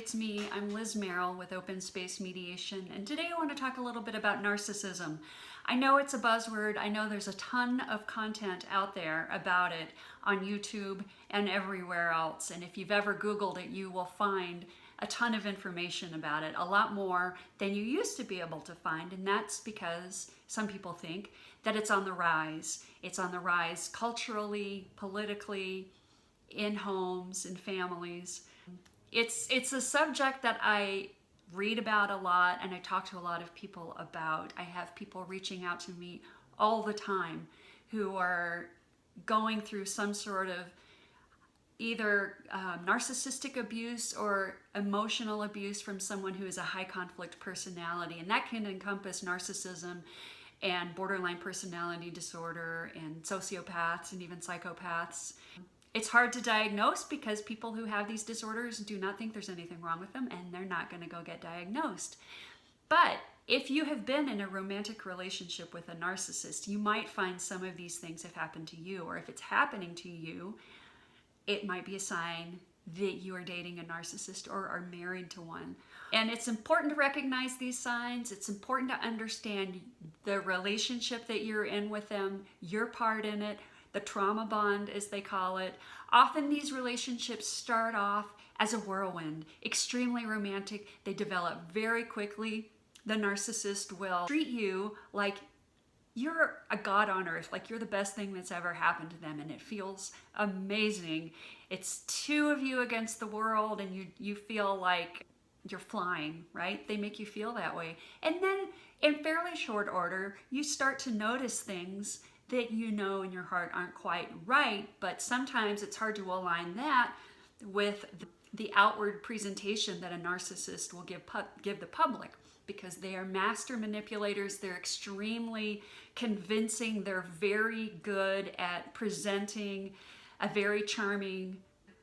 it's me. I'm Liz Merrill with Open Space Mediation, and today I want to talk a little bit about narcissism. I know it's a buzzword. I know there's a ton of content out there about it on YouTube and everywhere else, and if you've ever Googled it, you will find a ton of information about it, a lot more than you used to be able to find, and that's because some people think that it's on the rise. It's on the rise culturally, politically, in homes and families. It's a subject that I read about a lot and I talk to a lot of people about. I have people reaching out to me all the time who are going through some sort of either narcissistic abuse or emotional abuse from someone who is a high conflict personality, and that can encompass narcissism and borderline personality disorder and sociopaths and even psychopaths. It's hard to diagnose because people who have these disorders do not think there's anything wrong with them, and they're not going to go get diagnosed. But if you have been in a romantic relationship with a narcissist, you might find some of these things have happened to you, or if it's happening to you, it might be a sign that you are dating a narcissist or are married to one. And it's important to recognize these signs. It's important to understand the relationship that you're in with them, your part in it, the trauma bond, as they call it. Often these relationships start off as a whirlwind, extremely romantic. They develop very quickly. The narcissist will treat you like you're a god on earth, like you're the best thing that's ever happened to them, and it feels amazing. It's two of you against the world, and you feel like you're flying, right? They make you feel that way. And then in fairly short order, you start to notice things that you know in your heart aren't quite right, but sometimes it's hard to align that with the outward presentation that a narcissist will give the public, because they are master manipulators. They're extremely convincing. They're very good at presenting a very charming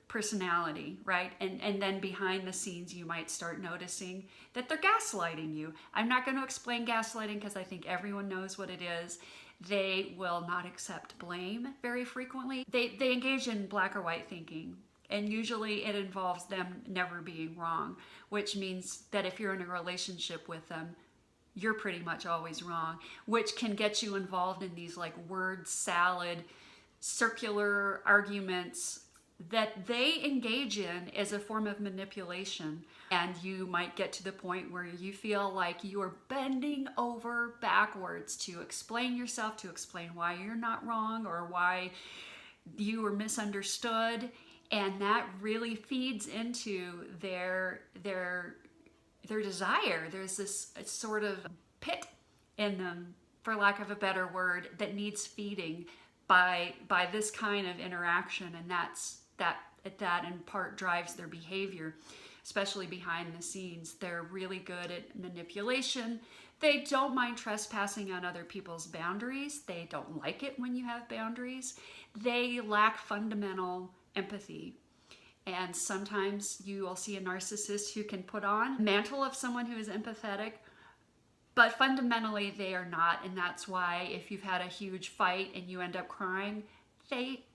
personality, right? And then behind the scenes, you might start noticing that they're gaslighting you. I'm not going to explain gaslighting because I think everyone knows what it is. They will not accept blame very frequently. They engage in black or white thinking, and usually it involves them never being wrong, which means that if you're in a relationship with them, you're pretty much always wrong, which can get you involved in these like word salad, circular arguments that they engage in as a form of manipulation. And you might get to the point where you feel like you are bending over backwards to explain yourself, to explain why you're not wrong or why you were misunderstood. And that really feeds into their desire. There's this sort of pit in them, for lack of a better word, that needs feeding by this kind of interaction, and that in part drives their behavior, especially behind the scenes. They're really good at manipulation. They don't mind trespassing on other people's boundaries. They don't like it when you have boundaries. They lack fundamental empathy. And sometimes you will see a narcissist who can put on the mantle of someone who is empathetic, but fundamentally they are not. And that's why if you've had a huge fight and you end up crying,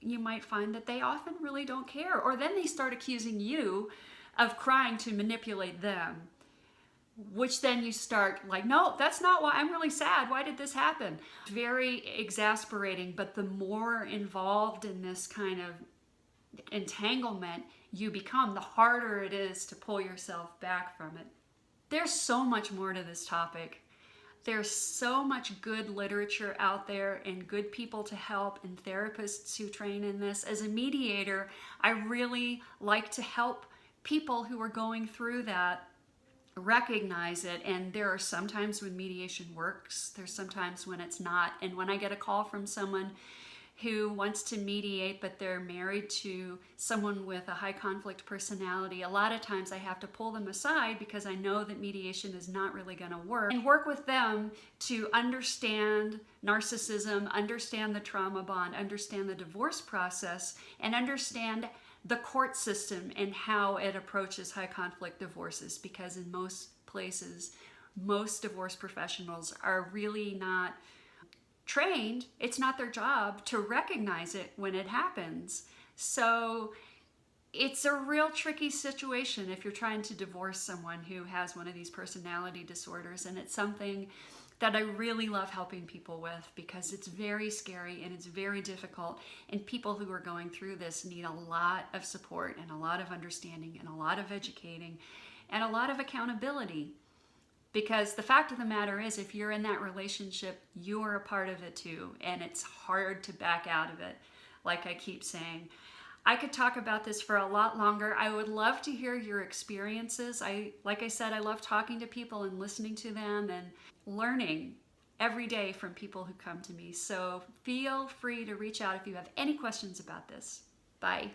you might find that they often really don't care. Or then they start accusing you of crying to manipulate them, which then you start like, no, that's not why. I'm really sad. Why did this happen? Very exasperating. But the more involved in this kind of entanglement you become, the harder it is to pull yourself back from it. There's so much more to this topic. There's so much good literature out there and good people to help and therapists who train in this. As a mediator, I really like to help people who are going through that recognize it. And there are some times when mediation works. There's sometimes when it's not. And when I get a call from someone who wants to mediate, but they're married to someone with a high conflict personality, a lot of times I have to pull them aside because I know that mediation is not really going to work, and work with them to understand narcissism, understand the trauma bond, understand the divorce process, and understand the court system and how it approaches high conflict divorces, because in most places, most divorce professionals are really not trained. It's not their job to recognize it when it happens. So it's a real tricky situation if you're trying to divorce someone who has one of these personality disorders, and it's something that I really love helping people with because it's very scary and it's very difficult, and people who are going through this need a lot of support and a lot of understanding and a lot of educating and a lot of accountability. Because the fact of the matter is, if you're in that relationship, you're a part of it too, and it's hard to back out of it, like I keep saying. I could talk about this for a lot longer. I would love to hear your experiences. Like I said, I love talking to people and listening to them and learning every day from people who come to me. So feel free to reach out if you have any questions about this. Bye.